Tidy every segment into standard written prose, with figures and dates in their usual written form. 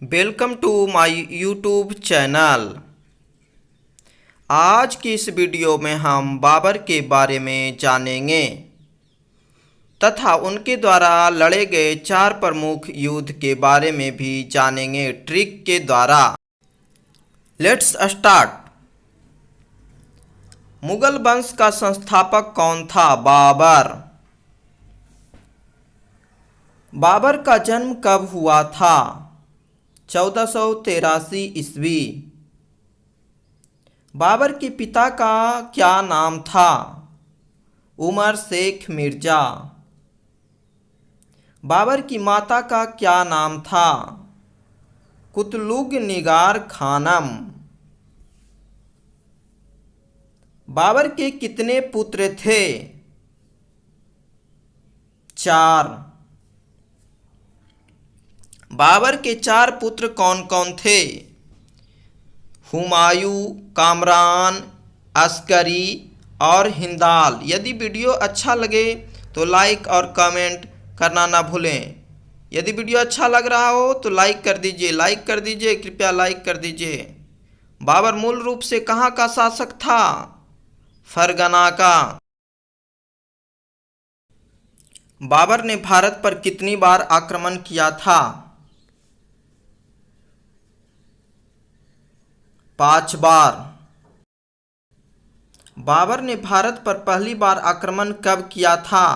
Welcome to my YouTube channel. आज की इस वीडियो में हम बाबर के बारे में जानेंगे तथा उनके द्वारा लड़े गए 4 प्रमुख युद्ध के बारे में भी जानेंगे ट्रिक के द्वारा। Let's start. मुगल वंश का संस्थापक कौन था? बाबर। बाबर का जन्म कब हुआ था? 1483 ईस्वी। बाबर के पिता का क्या नाम था? उमर शेख मिर्जा। बाबर की माता का क्या नाम था? कुतलुग निगार खानम। बाबर के कितने पुत्र थे? 4। बाबर के 4 पुत्र कौन कौन थे? हुमायूं, कामरान, अस्करी और हिंदाल। यदि वीडियो अच्छा लगे तो लाइक और कमेंट करना ना भूलें। यदि वीडियो अच्छा लग रहा हो तो लाइक कर दीजिए, कृपया लाइक कर दीजिए। बाबर मूल रूप से कहाँ का शासक था? फरगना का। बाबर ने भारत पर कितनी बार आक्रमण किया था? 5 बार। बाबर ने भारत पर पहली बार आक्रमण कब किया था?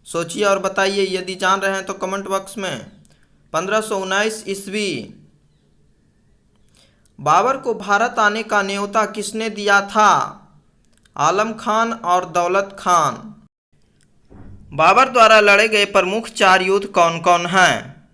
सोचिए और बताइए। यदि जान रहे हैं तो कमेंट बॉक्स में। 1519 ईस्वी। बाबर को भारत आने का न्योता किसने दिया था? आलम खान और दौलत खान। बाबर द्वारा लड़े गए प्रमुख 4 युद्ध कौन कौन हैं?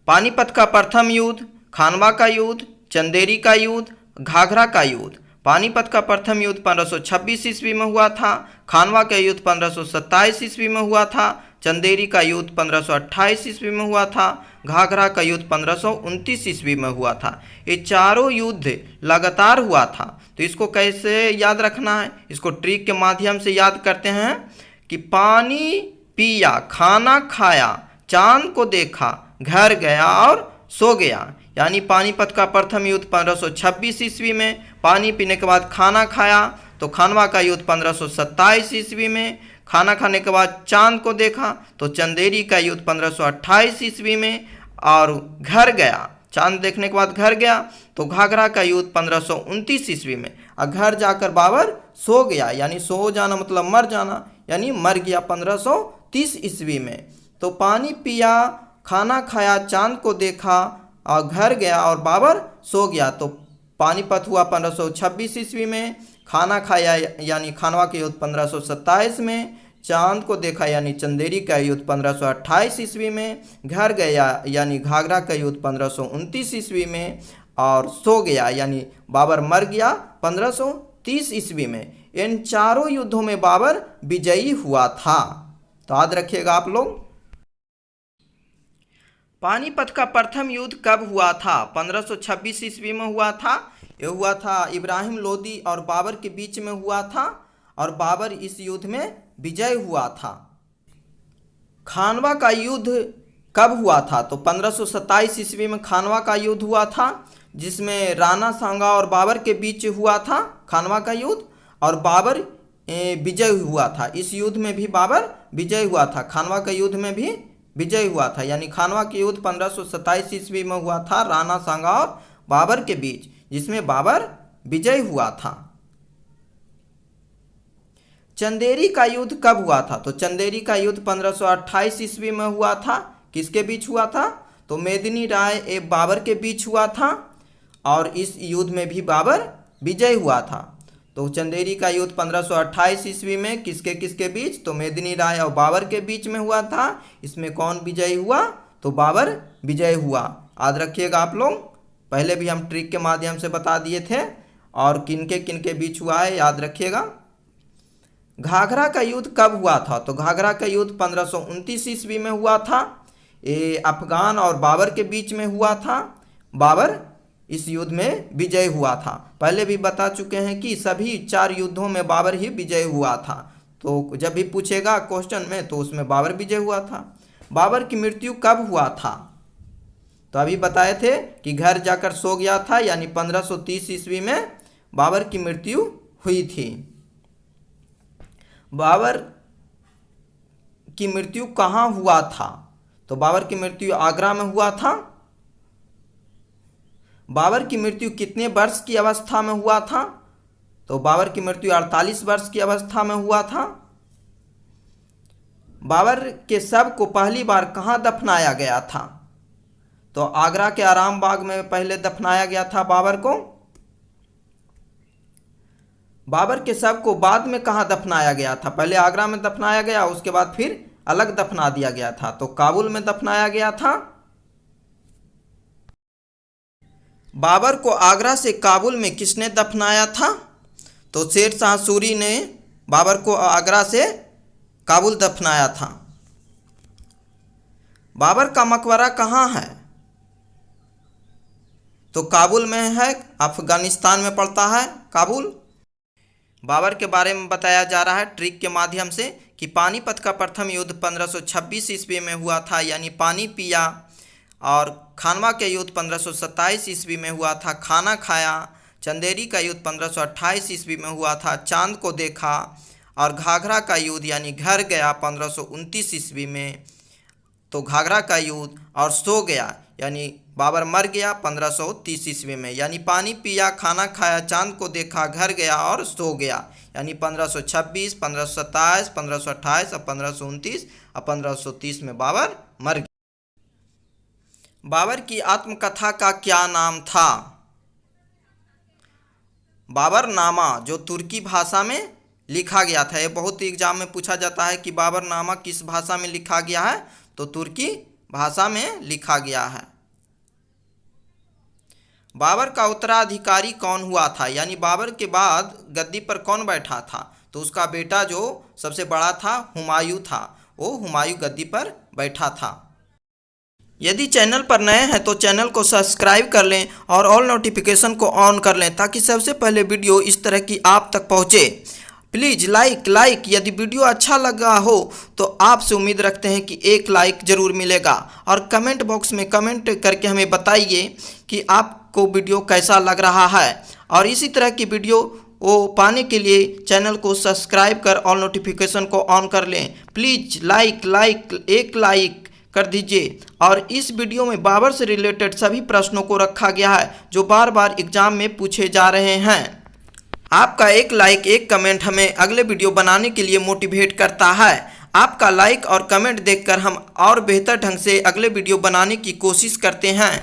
पानीपत का प्रथम युद्ध, खानवा का युद्ध, चंदेरी का युद्ध, घाघरा का युद्ध। पानीपत का प्रथम युद्ध 1526 ईस्वी में हुआ था। खानवा का युद्ध 1527 ईस्वी में हुआ था। चंदेरी का युद्ध 1528 ईस्वी में हुआ था। घाघरा का युद्ध 1529 ईस्वी में हुआ था। ये चारों युद्ध लगातार हुआ था। तो इसको कैसे याद रखना है? इसको ट्रिक के माध्यम से याद करते हैं कि पानी पिया, खाना खाया, चांद को देखा, घर गया और सो गया। यानी पानीपत का प्रथम युद्ध 1526 ईस्वी में, पानी पीने के बाद खाना खाया तो खानवा का युद्ध 1527 ईस्वी में, खाना खाने के बाद चांद को देखा तो चंदेरी का युद्ध 1528 ईस्वी में, और घर गया, चांद देखने के बाद घर गया तो घाघरा का युद्ध 1529 ईस्वी में। और घर जाकर बाबर सो गया, यानी सो जाना मतलब मर जाना, यानी मर गया 1530 ईस्वी में। तो पानी पिया, खाना खाया, चांद को देखा और घर गया और बाबर सो गया। तो पानीपत हुआ 1526 ईस्वी में, खाना खाया यानी खानवा के युद्ध 1527 में, चांद को देखा यानी चंदेरी का युद्ध 1528 ईस्वी में, घर गया यानी घाघरा का युद्ध 1529 ईस्वी में, और सो गया यानी बाबर मर गया 1530 ईस्वी में। इन चारों युद्धों में बाबर विजयी हुआ था। तो याद रखिएगा आप लोग। पानीपत का प्रथम युद्ध कब हुआ था? 1526 ईस्वी में हुआ था। यह हुआ था इब्राहिम लोदी और बाबर के बीच में हुआ था, और बाबर इस युद्ध में विजय हुआ था। खानवा का युद्ध कब हुआ था? तो 1527 ईस्वी में खानवा का युद्ध हुआ था, जिसमें राणा सांगा और बाबर के बीच हुआ था खानवा का युद्ध, और बाबर विजय हुआ था। इस युद्ध में भी बाबर विजय हुआ था, खानवा के युद्ध में भी विजय हुआ था। यानी खानवा के युद्ध 1527 ईस्वी में हुआ था राणा सांगा और बाबर के बीच, जिसमें बाबर विजय हुआ था। चंदेरी का युद्ध कब हुआ था? तो चंदेरी का युद्ध 1528 ईस्वी में हुआ था। किसके बीच हुआ था? तो मेदिनी राय एवं बाबर के बीच हुआ था, और इस युद्ध में भी बाबर विजय हुआ था। तो चंदेरी का युद्ध 1528 ईस्वी में किसके किसके बीच? तो मेदिनी राय और बाबर के बीच में हुआ था। इसमें कौन विजयी हुआ? तो बाबर विजय हुआ। याद रखिएगा आप लोग, पहले भी हम ट्रिक के माध्यम से बता दिए थे। और किनके बीच हुआ है याद रखिएगा। घाघरा का युद्ध कब हुआ था? तो घाघरा का युद्ध 1529 ईस्वी में हुआ था। ये अफगान और बाबर के बीच में हुआ था। बाबर इस युद्ध में विजय हुआ था। पहले भी बता चुके हैं कि सभी 4 युद्धों में बाबर ही विजय हुआ था। तो जब भी पूछेगा क्वेश्चन में तो उसमें बाबर विजय हुआ था। बाबर की मृत्यु कब हुआ था? तो अभी बताए थे कि घर जाकर सो गया था, यानी 1530 ईस्वी में बाबर की मृत्यु हुई थी। बाबर की मृत्यु कहाँ हुआ था? तो बाबर की मृत्यु आगरा में हुआ था। बाबर की मृत्यु कितने वर्ष की अवस्था में हुआ था? तो बाबर की मृत्यु 48 वर्ष की अवस्था में हुआ था। बाबर के शव को पहली बार कहाँ दफनाया गया था? तो आगरा के आराम बाग में पहले दफनाया गया था बाबर को। बाबर के शव को बाद में कहाँ दफनाया गया था? पहले आगरा में दफनाया गया, उसके बाद फिर अलग दफना दिया गया था, तो काबुल में दफनाया गया था। बाबर को आगरा से काबुल में किसने दफनाया था? तो शेर शाह सूरी ने बाबर को आगरा से काबुल दफनाया था। बाबर का मकबरा कहाँ है? तो काबुल में है, अफगानिस्तान में पड़ता है काबुल। बाबर के बारे में बताया जा रहा है ट्रिक के माध्यम से कि पानीपत का प्रथम युद्ध 1526 ईस्वी में हुआ था, यानी पानी पिया। और खानवा के युद्ध 1527 ईस्वी में हुआ था, खाना खाया। चंदेरी का युद्ध 1528 ईस्वी में हुआ था, चांद को देखा। और घाघरा का युद्ध यानी घर गया 1529 ईस्वी में, तो घाघरा का युद्ध। और सो गया यानी बाबर मर गया 1530 ईस्वी में, यानी पानी पिया, खाना खाया, चांद को देखा, घर गया और सो गया, यानी 1526, 1527, 1528 और 1529 और 1530 में बाबर मर गया। बाबर की आत्मकथा का क्या नाम था? बाबर नामा, जो तुर्की भाषा में लिखा गया था। ये बहुत ही एग्जाम में पूछा जाता है कि बाबर नामा किस भाषा में लिखा गया है? तो तुर्की भाषा में लिखा गया है। बाबर का उत्तराधिकारी कौन हुआ था? यानी बाबर के बाद गद्दी पर कौन बैठा था? तो उसका बेटा जो सबसे बड़ा था हुमायूं था, वो हुमायूं गद्दी पर बैठा था। यदि चैनल पर नए हैं तो चैनल को सब्सक्राइब कर लें और ऑल नोटिफिकेशन को ऑन कर लें, ताकि सबसे पहले वीडियो इस तरह की आप तक पहुंचे। प्लीज़ लाइक यदि वीडियो अच्छा लगा हो तो आपसे उम्मीद रखते हैं कि एक लाइक ज़रूर मिलेगा। और कमेंट बॉक्स में कमेंट करके हमें बताइए कि आपको वीडियो कैसा लग रहा है। और इसी तरह की वीडियो वो पाने के लिए चैनल को सब्सक्राइब कर ऑल नोटिफिकेशन को ऑन कर लें। प्लीज़ एक लाइक कर दीजिए। और इस वीडियो में बाबर से रिलेटेड सभी प्रश्नों को रखा गया है जो बार बार एग्जाम में पूछे जा रहे हैं। आपका एक लाइक, एक कमेंट हमें अगले वीडियो बनाने के लिए मोटिवेट करता है। आपका लाइक और कमेंट देखकर हम और बेहतर ढंग से अगले वीडियो बनाने की कोशिश करते हैं।